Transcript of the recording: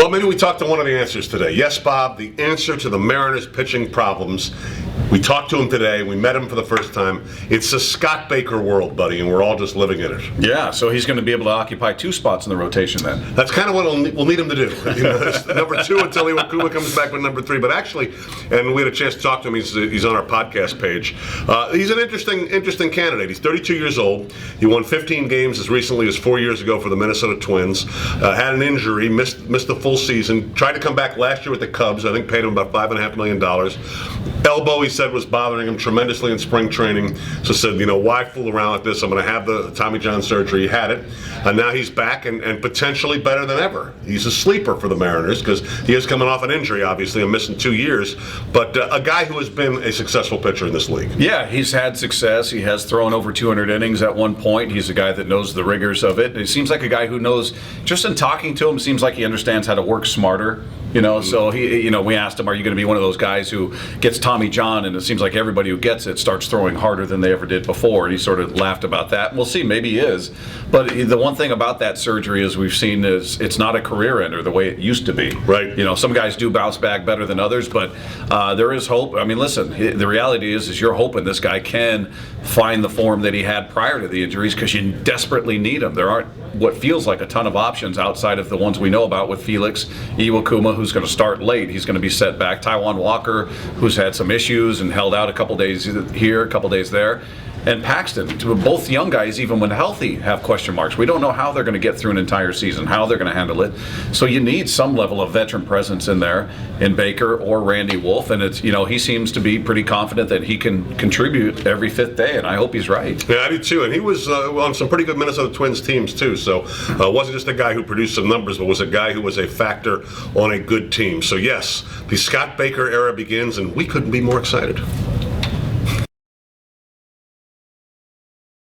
Well, maybe we talked to one of the answers today. Yes, Bob, the answer to the Mariners' pitching problems. We talked to him today. We met him for the first time. It's a Scott Baker world, buddy, and we're all just living in it. Yeah, so he's going to be able to occupy 2 spots in the rotation then. That's kind of what we'll need him to do. Number 2 until Iwakuma comes back with number 3. But actually, and we had a chance to talk to him. He's on our podcast page. He's an interesting candidate. He's 32 years old. He won 15 games as recently as 4 years ago for the Minnesota Twins. Had an injury, missed the full season. Tried to come back last year with the Cubs. I think paid him about $5.5 million. Elbow, he said, was bothering him tremendously in spring training. So said, why fool around with this? I'm going to have the Tommy John surgery. He had it. And now he's back and potentially better than ever. He's a sleeper for the Mariners because he is coming off an injury, obviously, and missing 2 years. But a guy who has been a successful pitcher in this league. Yeah, he's had success. He has thrown over 200 innings at one point. He's a guy that knows the rigors of it. He seems like a guy who knows, just in talking to him, seems like he understands how to work smarter. So we asked him, are you going to be one of those guys who gets Tommy John, and it seems like everybody who gets it starts throwing harder than they ever did before, and he sort of laughed about that. We'll see, maybe he is. But the one thing about that surgery, as we've seen, is it's not a career ender the way it used to be. Right. Some guys do bounce back better than others, but there is hope. I mean, listen, the reality is you're hoping this guy can find the form that he had prior to the injuries because you desperately need him. There aren't what feels like a ton of options outside of the ones we know about with Felix, Iwakuma, who's going to start late. He's going to be set back. Taijuan Walker, who's had some issues and held out a couple days here, a couple days there. And Paxton, both young guys, even when healthy, have question marks. We don't know how they're going to get through an entire season, how they're going to handle it. So you need some level of veteran presence in there in Baker or Randy Wolf. And it's he seems to be pretty confident that he can contribute every 5th day, and I hope he's right. Yeah, I do too. And he was on some pretty good Minnesota Twins teams too. So wasn't just a guy who produced some numbers, but was a guy who was a factor on a good team. So yes, the Scott Baker era begins, and we couldn't be more excited.